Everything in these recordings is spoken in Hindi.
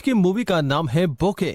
की मूवी का नाम है बोके।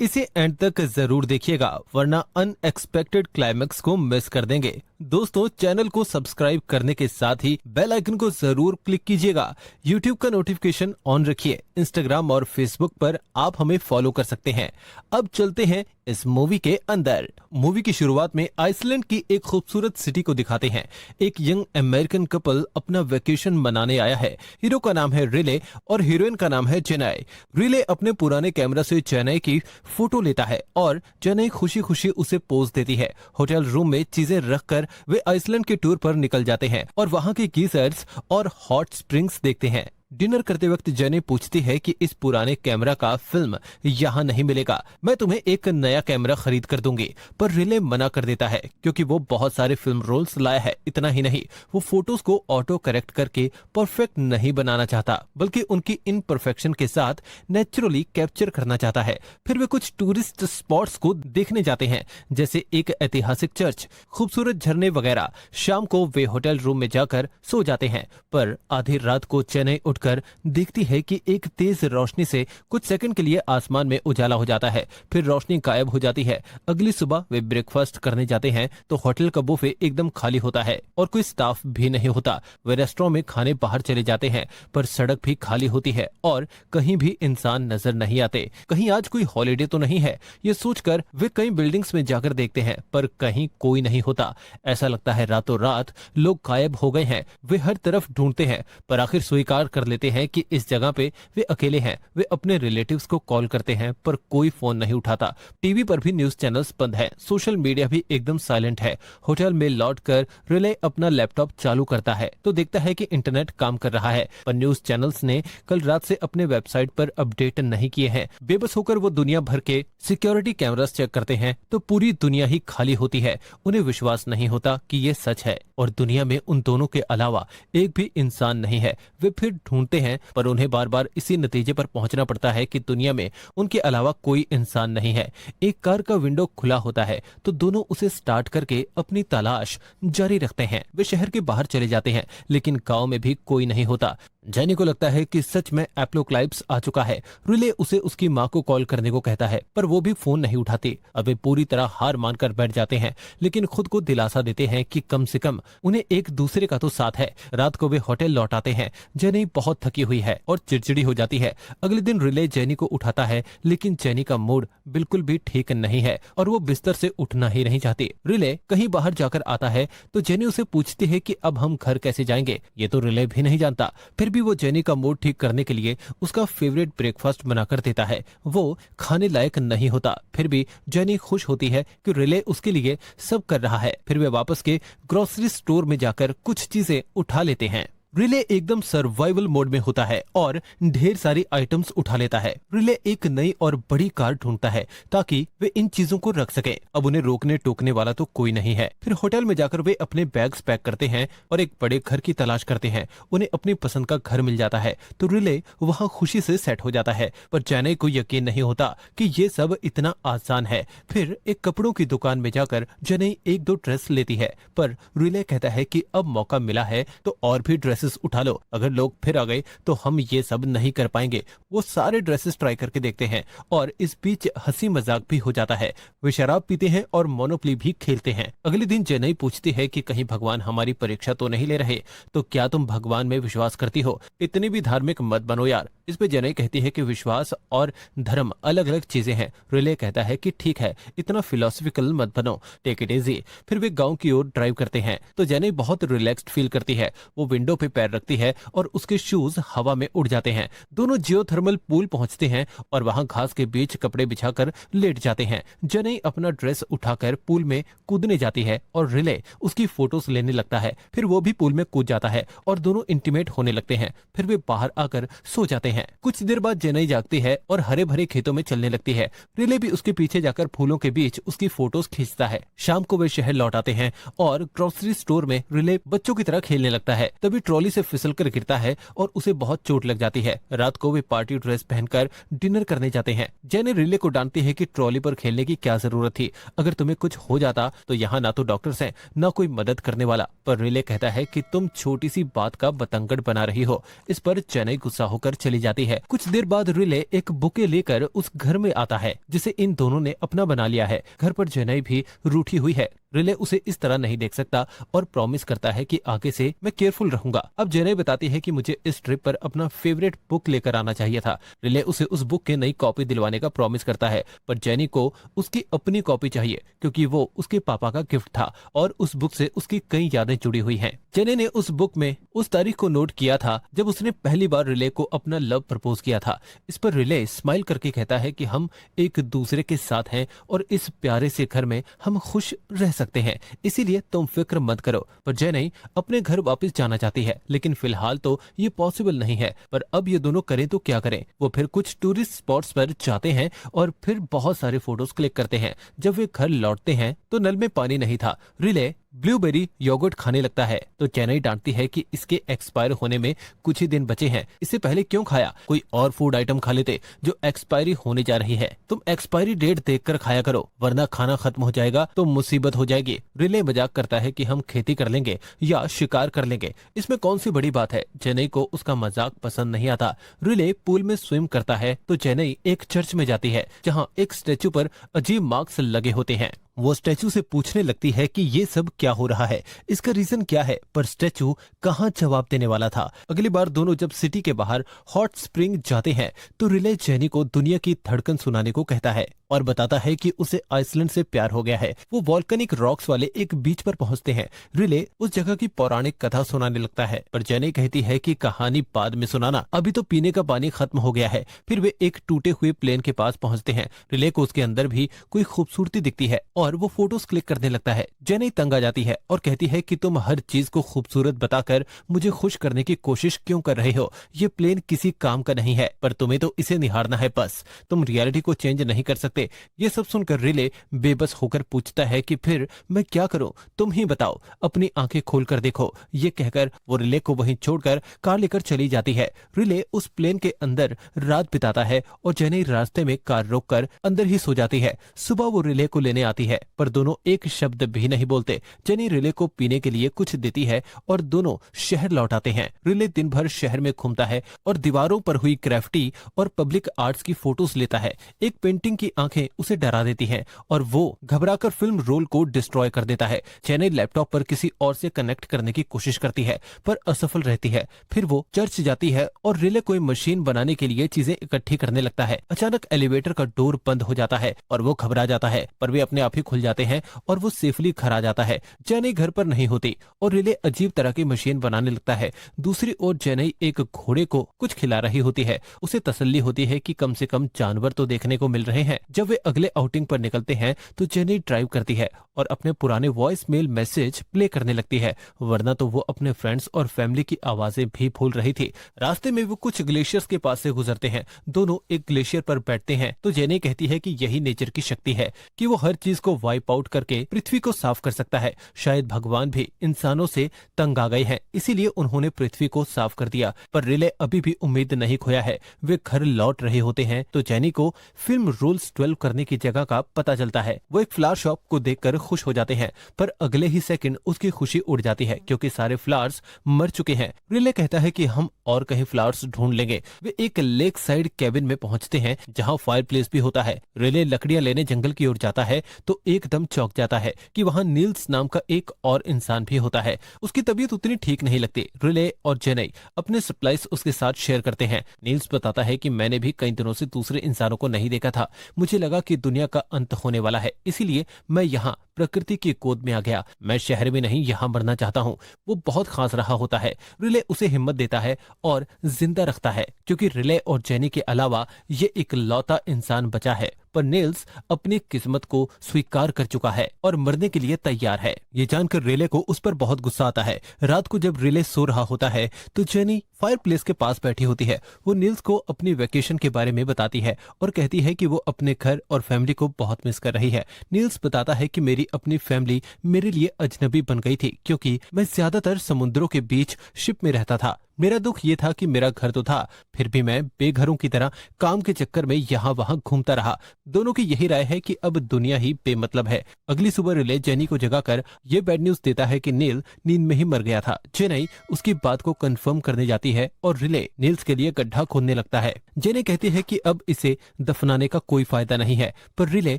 इसे एंड तक जरूर देखिएगा वरना अनएक्सपेक्टेड क्लाइमेक्स को मिस कर देंगे। दोस्तों, चैनल को सब्सक्राइब करने के साथ ही बेल आइकन को जरूर क्लिक कीजिएगा। यूट्यूब का नोटिफिकेशन ऑन रखिए। इंस्टाग्राम और फेसबुक पर आप हमें फॉलो कर सकते हैं। अब चलते हैं इस मूवी के अंदर। मूवी की शुरुआत में आइसलैंड की एक खूबसूरत सिटी को दिखाते हैं। एक यंग अमेरिकन कपल अपना वेकेशन मनाने आया है। हीरो का नाम है रिले और हीरोइन का नाम है चेन्नई। रिले अपने पुराने कैमरा से चेन्नई की फोटो लेता है और चेन्नई खुशी खुशी उसे पोज देती है। होटल रूम में चीजें रखकर वे आइसलैंड के टूर पर निकल जाते हैं और वहां के गीजर्स और हॉट स्प्रिंग्स देखते हैं। डिनर करते वक्त जेनी पूछती है कि इस पुराने कैमरा का फिल्म यहाँ नहीं मिलेगा, मैं तुम्हें एक नया कैमरा खरीद कर दूंगी। पर रिले मना कर देता है क्योंकि वो बहुत सारे फिल्म रोल्स लाया है। इतना ही नहीं, वो फोटोज को ऑटो करेक्ट करके परफेक्ट नहीं बनाना चाहता, बल्कि उनकी इनपरफेक्शन के साथ नेचुरली कैप्चर करना चाहता है। फिर वे कुछ टूरिस्ट स्पॉट्स को देखने जाते हैं, जैसे एक ऐतिहासिक चर्च, खूबसूरत झरने वगैरह। शाम को वे होटल रूम में जाकर सो जाते हैं, पर आधी रात को चेन्नई उठकर देखती है कि एक तेज रोशनी से कुछ सेकंड के लिए आसमान में उजाला हो जाता है, फिर रोशनी गायब हो जाती है। अगली सुबह वे ब्रेकफास्ट करने जाते हैं तो होटल का बुफे एकदम खाली होता है और कोई स्टाफ भी नहीं होता। वे रेस्टोरेंट में खाने बाहर चले जाते हैं, पर सड़क भी खाली होती है और कहीं भी इंसान नजर नहीं आते। कहीं आज कोई हॉलिडे तो नहीं है, ये सोचकर वे कई बिल्डिंग्स में जाकर देखते हैं, पर कहीं कोई नहीं होता। ऐसा लगता है रातों रात लोग गायब हो गए हैं। वे हर तरफ ढूंढते हैं, पर आखिर स्वीकार कर लेते हैं कि इस जगह पे वे अकेले हैं। वे अपने रिलेटिव्स को कॉल करते हैं, पर कोई फोन नहीं उठाता। टीवी पर भी न्यूज चैनल्स बंद है, सोशल मीडिया भी एकदम साइलेंट है। होटल में लौटकर रिले अपना लैपटॉप चालू करता है तो देखता है कि इंटरनेट काम कर रहा है, पर न्यूज चैनल्स ने कल रात से अपने वेबसाइट पर अपडेट नहीं किए हैं। बेबस होकर वो दुनिया भर के सिक्योरिटी कैमरास चेक करते हैं तो पूरी दुनिया ही खाली होती है। उन्हें विश्वास नहीं होता कि ये सच है और दुनिया में उन दोनों के अलावा एक भी इंसान नहीं है। वे फिर ढूंढते हैं, पर उन्हें बार बार इसी नतीजे पर पहुंचना पड़ता है कि दुनिया में उनके अलावा कोई इंसान नहीं है। एक कार का विंडो खुला होता है तो दोनों उसे स्टार्ट करके अपनी तलाश जारी रखते हैं। वे शहर के बाहर चले जाते हैं, लेकिन गांव में भी कोई नहीं होता। जेनी को लगता है कि सच में एपोकलिप्स आ चुका है। रिले उसे उसकी माँ को कॉल करने को कहता है, पर वो भी फोन नहीं उठाती। अब वे पूरी तरह हार मानकर बैठ जाते हैं, लेकिन खुद को दिलासा देते हैं कि कम से कम उन्हें एक दूसरे का तो साथ है। रात को वे होटल लौट आते हैं। जेनी बहुत थकी हुई है और चिड़चिड़ी हो जाती है। अगले दिन रिले जेनी को उठाता है, लेकिन जेनी का मूड बिल्कुल भी ठीक नहीं है और वो बिस्तर से उठना ही नहीं चाहती। रिले कहीं बाहर जाकर आता है तो जेनी उसे पूछती है कि अब हम घर कैसे जाएंगे। ये तो रिले भी नहीं जानता। फिर भी वो जेनी का मूड ठीक करने के लिए उसका फेवरेट ब्रेकफास्ट बनाकर देता है। वो खाने लायक नहीं होता, फिर भी जेनी खुश होती है कि रिले उसके लिए सब कर रहा है। फिर वे वापस के ग्रोसरी स्टोर में जाकर कुछ चीजें उठा लेते हैं। रिले एकदम सर्वाइवल मोड में होता है और ढेर सारी आइटम्स उठा लेता है। रिले एक नई और बड़ी कार ढूंढता है ताकि वे इन चीजों को रख सके। अब उन्हें रोकने टोकने वाला तो कोई नहीं है। फिर होटल में जाकर वे अपने बैग्स पैक करते हैं और एक बड़े घर की तलाश करते हैं। उन्हें अपनी पसंद का घर मिल जाता है तो रिले वहाँ खुशी से सेट हो जाता है, पर चेन्नई को यकीन नहीं होता कि ये सब इतना आसान है। फिर एक कपड़ों की दुकान में जाकर चेन्नई एक दो ड्रेस लेती है, पर रिले कहता है कि अब मौका मिला है तो और भी ड्रेसेस उठा लो। अगर लोग फिर आ गए तो हम ये सब नहीं कर पाएंगे। वो सारे ड्रेसेस ट्राई करके देखते हैं और इस बीच हंसी मजाक भी हो जाता है। वे शराब पीते हैं और मोनोपोली भी खेलते हैं। अगले दिन चेन्नई पूछती है कि कहीं भगवान हमारी परीक्षा तो नहीं ले रहे। तो क्या तुम भगवान में विश्वास करती हो? इतनी भी धार्मिक मत बनो यार। इस पे चेन्नई कहती है कि विश्वास और धर्म अलग अलग चीजें हैं। रिले कहता है कि ठीक है, इतना फिलोसफिकल मत बनो, टेक इट इजी। फिर वे गांव की ओर ड्राइव करते हैं तो चेन्नई बहुत रिलैक्स्ड फील करती है। वो विंडो पे पैर रखती है और उसके शूज हवा में उड़ जाते हैं। दोनों जियोथर्मल पूल पहुंचते हैं और वहां घास के बीच कपड़े बिछाकर लेट जाते हैं। जेनी अपना ड्रेस उठाकर पूल में कूदने जाती है और रिले उसकी फोटोज लेने लगता है। फिर वो भी पूल में कूद जाता है और दोनों इंटीमेट होने लगते हैं। फिर वे बाहर आकर सो जाते हैं। कुछ देर बाद जेनी जागती है और हरे भरे खेतों में चलने लगती है। रिले भी उसके पीछे जाकर फूलों के बीच उसकी फोटोज खींचता है। शाम को वे शहर लौट आते हैं और ग्रोसरी स्टोर में रिले बच्चों की तरह खेलने लगता है। तभी ट्रॉली ट्रॉली से फिसलकर गिरता है और उसे बहुत चोट लग जाती है। रात को वे पार्टी ड्रेस पहनकर डिनर करने जाते हैं। जेनी रिले को डांटती है कि ट्रॉली पर खेलने की क्या जरूरत थी, अगर तुम्हें कुछ हो जाता तो यहाँ ना तो डॉक्टर्स हैं ना कोई मदद करने वाला। पर रिले कहता है कि तुम छोटी सी बात का बतंगड़ बना रही हो। इस पर जेनी गुस्सा होकर चली जाती है। कुछ देर बाद रिले एक बुके लेकर उस घर में आता है जिसे इन दोनों ने अपना बना लिया है। घर पर जेनी भी रूठी हुई है। रिले उसे इस तरह नहीं देख सकता और प्रॉमिस करता है कि आगे से मैं केयरफुल रहूंगा। अब जेनी बताती है कि मुझे इस ट्रिप पर अपना फेवरेट बुक लेकर आना चाहिए था। रिले उसे उस बुक की नई कॉपी दिलवाने का प्रॉमिस करता है, पर जेनी को उसकी अपनी कॉपी चाहिए क्योंकि वो उसके पापा का गिफ्ट था और उस बुक से उसकी कई यादें जुड़ी हुई हैं। जेनी ने उस बुक में उस तारीख को नोट किया था जब उसने पहली बार रिले को अपना लव प्रपोज किया था। इस पर रिले स्माइल करके कहता है कि हम एक दूसरे के साथ हैं और इस प्यारे से घर में हम खुश रह सकते हैं, इसीलिए तुम फिक्र मत करो। पर जेनी अपने घर वापस जाना चाहती है, लेकिन फिलहाल तो ये पॉसिबल नहीं है। पर अब ये दोनों करें तो क्या करें। वो फिर कुछ टूरिस्ट स्पॉट्स पर जाते हैं और फिर बहुत सारे फोटोज क्लिक करते हैं। जब वे घर लौटते हैं तो नल में पानी नहीं था। रिले ब्लूबेरी योगर्ट खाने लगता है तो जेनी डांटती है कि इसके एक्सपायर होने में कुछ ही दिन बचे हैं, इससे पहले क्यों खाया, कोई और फूड आइटम खा लेते जो एक्सपायरी होने जा रही है। तुम एक्सपायरी डेट देखकर खाया करो वरना खाना खत्म हो जाएगा तो मुसीबत हो जाएगी। रिले मजाक करता है कि हम खेती कर लेंगे या शिकार कर लेंगे, इसमें कौन सी बड़ी बात है। जेनी को उसका मजाक पसंद नहीं आता। रिले पूल में स्विम करता है तो जेनी एक चर्च में जाती है जहाँ एक स्टेचू पर अजीब मार्क्स लगे होते हैं। वो स्टैचू से पूछने लगती है कि ये सब क्या हो रहा है, इसका रीजन क्या है, पर स्टैचू कहाँ जवाब देने वाला था। अगली बार दोनों जब सिटी के बाहर हॉट स्प्रिंग जाते हैं तो रिले जेनी को दुनिया की धड़कन सुनाने को कहता है और बताता है कि उसे आइसलैंड से प्यार हो गया है। वो वॉल्केनिक रॉक्स वाले एक बीच पर पहुंचते हैं। रिले उस जगह की पौराणिक कथा सुनाने लगता है, पर जेनी कहती है कि कहानी बाद में सुनाना, अभी तो पीने का पानी खत्म हो गया है। फिर वे एक टूटे हुए प्लेन के पास पहुंचते हैं। रिले को उसके अंदर भी कोई खूबसूरती दिखती है और वो फोटोज क्लिक करने लगता है। जेनी तंग आ जाती है और कहती है कि तुम हर चीज को खूबसूरत बताकर मुझे खुश करने की कोशिश क्यों कर रहे हो, ये प्लेन किसी काम का नहीं है, पर तुम्हें तो इसे निहारना है बस, तुम रियलिटी को चेंज नहीं कर सकते। ये सब सुनकर रिले बेबस होकर पूछता है कि फिर मैं क्या करूं, तुम ही बताओ, अपनी आंखें खोलकर देखो। ये कहकर वो रिले को वहीं छोड़कर कार लेकर चली जाती है। रिले उस प्लेन के अंदर रात बिताता है और जेनी रास्ते में कार रोककर अंदर ही सो जाती है। सुबह वो रिले को लेने आती है पर दोनों एक शब्द भी नहीं बोलते। जेनी रिले को पीने के लिए कुछ देती है और दोनों शहर लौट आते हैं। रिले दिन भर शहर में घूमता है और दीवारों पर हुई ग्राफिटी और पब्लिक आर्ट्स की फोटोज लेता है। एक पेंटिंग की आंखें उसे डरा देती हैं और वो घबराकर फिल्म रोल को डिस्ट्रॉय कर देता है। जेनी लैपटॉप पर किसी और से कनेक्ट करने की कोशिश करती है पर असफल रहती है। फिर वो चर्च जाती है और रिले कोई मशीन बनाने के लिए चीजें इकट्ठी करने लगता है। अचानक एलिवेटर का डोर बंद हो जाता है और वो घबरा जाता है, पर वे अपने आप ही खुल जाते हैं और वो सेफली घर आ जाता है। जेनी घर पर नहीं होती और रिले अजीब तरह की मशीन बनाने लगता है। दूसरी ओर जेनी एक घोड़े को कुछ खिला रही होती है। उसे तसल्ली होती है कि कम से कम जानवर तो देखने को मिल रहे हैं। जब वे अगले आउटिंग पर निकलते हैं तो जेनी ड्राइव करती है और अपने पुराने वॉइस मेल मैसेज प्ले करने लगती है, वरना तो वो अपने फ्रेंड्स और फैमिली की आवाजें भी भूल रही थी। रास्ते में वो कुछ ग्लेशियर्स के पास से गुजरते हैं। दोनों एक ग्लेशियर पर बैठते हैं तो जेनी कहती है कि यही नेचर की शक्ति है कि वो हर चीज को वाइप आउट करके पृथ्वी को साफ कर सकता है। शायद भगवान भी इंसानों से तंग आ गए हैं, इसीलिए उन्होंने पृथ्वी को साफ कर दिया। पर रिले अभी भी उम्मीद नहीं खोया है। वे घर लौट रहे होते हैं तो जेनी को फिल्म रूल्स 12 करने की जगह का पता चलता है। वो एक फ्लावर शॉप को देखकर खुश हो जाते हैं, पर अगले ही सेकंड उसकी खुशी उड़ जाती है क्योंकि सारे फ्लावर्स मर चुके हैं। रिले कहता है कि हम और कहीं फ्लावर्स ढूंढ लेंगे। वे एक लेक साइड कैबिन में पहुंचते हैं जहां फायर प्लेस भी होता है। रिले लकड़ियां लेने जंगल की ओर जाता है तो एकदम चौंक जाता है कि वहां नील्स नाम का एक और इंसान भी होता है। उसकी तबीयत उतनी ठीक नहीं लगती। रिले और जेनी अपने सप्लाईज उसके साथ शेयर करते हैं। नील्स बताता है कि मैंने भी कई दिनों से दूसरे इंसानों को नहीं देखा था। मुझे लगा कि दुनिया का अंत होने वाला है, इसीलिए मैं यहाँ प्रकृति की गोद में आ गया। मैं शहर में नहीं, यहाँ मरना चाहता हूँ। वो बहुत खास रहा होता है। रिले उसे हिम्मत देता है और जिंदा रखता है क्योंकि रिले और जेनी के अलावा ये इकलौता इंसान बचा है। पर नील्स अपनी किस्मत को स्वीकार कर चुका है और मरने के लिए तैयार है। ये जानकर रिले को उस पर बहुत गुस्सा आता है। रात को जब रिले सो रहा होता है तो जेनी फायरप्लेस के पास बैठी होती है। वो नील्स को अपनी वेकेशन के बारे में बताती है और कहती है कि वो अपने घर और फैमिली को बहुत मिस कर रही है। नील्स बताता है कि मेरी अपनी फैमिली मेरे लिए अजनबी बन गई थी क्योंकि मैं ज्यादातर समुद्रों के बीच शिप में रहता था। मेरा दुख ये था कि मेरा घर तो था, फिर भी मैं बेघरों की तरह काम के चक्कर में यहाँ वहाँ घूमता रहा। दोनों की यही राय है कि अब दुनिया ही बेमतलब है। अगली सुबह रिले जेनी को जगाकर ये बैड न्यूज देता है कि नील नींद में ही मर गया था। जेनी उसकी बात को कंफर्म करने जाती है और रिले नील्स के लिए गड्ढा खोदने लगता है। जेनी कहती है कि अब इसे दफनाने का कोई फायदा नहीं है, पर रिले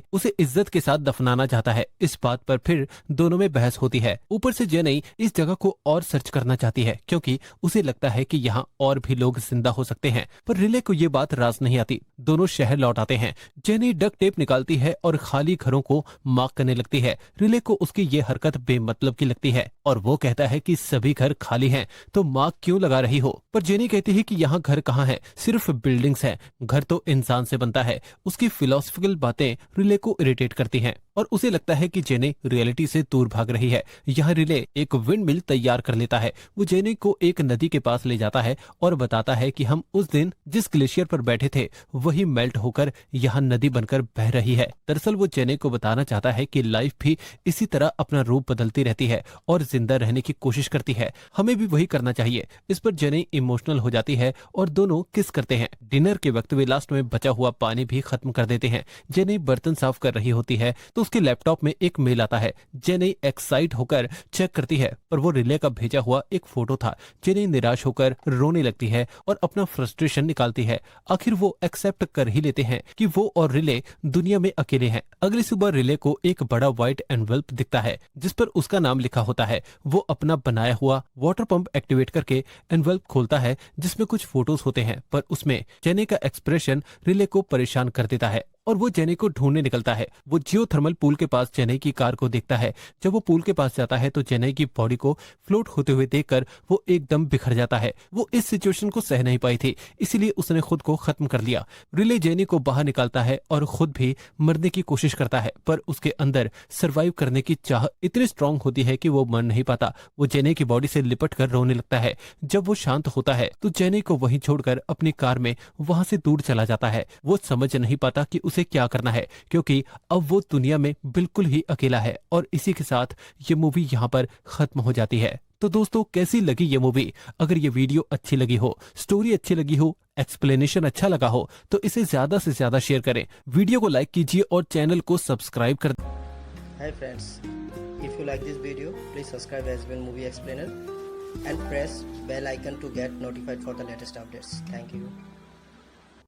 उसे इज्जत के साथ दफनाना चाहता है। इस बात पर फिर दोनों में बहस होती है। ऊपर से जेनी इस जगह को और सर्च करना चाहती है क्योंकि उसे लगता है कि यहाँ और भी लोग जिंदा हो सकते हैं, पर रिले को ये बात राज नहीं आती। दोनों शहर लौट आते हैं। जेनी डक टेप निकालती है और खाली घरों को मार्क करने लगती है। रिले को उसकी ये हरकत बेमतलब की लगती है और वो कहता है कि सभी घर खाली हैं, तो मार्क क्यों लगा रही हो। पर जेनी कहती है कि यहाँ घर कहाँ है, सिर्फ बिल्डिंग्स हैं, घर तो इंसान से बनता है। उसकी फिलोसफिकल बातें रिले को इरिटेट करती हैं और उसे लगता है कि जेनी रियलिटी से दूर भाग रही है। यहाँ रिले एक विंड मिल तैयार कर लेता है। वो जेनी को एक नदी के पास ले जाता है और बताता है कि हम उस दिन जिस ग्लेशियर पर बैठे थे वही मेल्ट होकर यहाँ नदी बनकर बह रही है। दरअसल वो जेनी को बताना चाहता है कि लाइफ भी इसी तरह अपना रूप बदलती रहती है और जिंदा रहने की कोशिश करती है। हमें भी वही करना चाहिए। इस पर जेनी इमोशनल हो जाती है और दोनों किस करते हैं। डिनर के वक्त वे लास्ट में बचा हुआ पानी भी खत्म कर देते हैं। जेनी बर्तन साफ कर रही होती है तो उसके लैपटॉप में एक मेल आता है। जेनी एक्साइट होकर चेक करती है पर वो रिले का भेजा हुआ एक फोटो था। जेनी निराश होकर रोने लगती है और अपना फ्रस्ट्रेशन निकालती है। आखिर वो एक्सेप्ट कर ही लेते हैं कि वो और रिले दुनिया में अकेले हैं। अगली सुबह रिले को एक बड़ा व्हाइट एनवेल्प दिखता है जिस पर उसका नाम लिखा होता है। वो अपना बनाया हुआ वाटर पंप एक्टिवेट करके एनवेल्प खोलता है जिसमें कुछ फोटोज होते हैं, पर उसमें जेनी का एक्सप्रेशन रिले को परेशान कर देता है और वो जेनी को ढूंढने निकलता है। वो जियोथर्मल पूल के पास जेनी की कार को देखता है। जब वो पूल के पास जाता है तो जेनी की बॉडी को फ्लोट होते हुए देखकर वो एकदम बिखर जाता है। वो इस सिचुएशन को सह नहीं पाई थी, इसीलिए उसने खुद को खत्म कर लिया। रिले जेनी को बाहर निकालता है और खुद भी मरने की कोशिश करता है, पर उसके अंदर सर्वाइव करने की चाह इतनी स्ट्रांग होती है कि वो मर नहीं पाता। वो जेनी की बॉडी से लिपट कर रोने लगता है। जब वो शांत होता है तो जेनी को वहीं छोड़कर अपनी कार में वहां से दूर चला जाता है। वो समझ नहीं पाता कि उसे क्या करना है क्योंकि अब वो दुनिया में बिल्कुल ही अकेला है। और इसी के साथ ये मूवी यहाँ पर खत्म हो जाती है। तो दोस्तों, कैसी लगी ये मूवी? अगर ये वीडियो अच्छी लगी हो, स्टोरी अच्छी लगी हो, एक्सप्लेनेशन अच्छा लगा हो तो इसे ज्यादा से ज्यादा शेयर करें। वीडियो को लाइक कीजिए और चैनल को सब्सक्राइब कर। Hi friends, if you like this video, please subscribe Asben Movie Explainer and press bell icon to get notified for the latest updates. Thank you.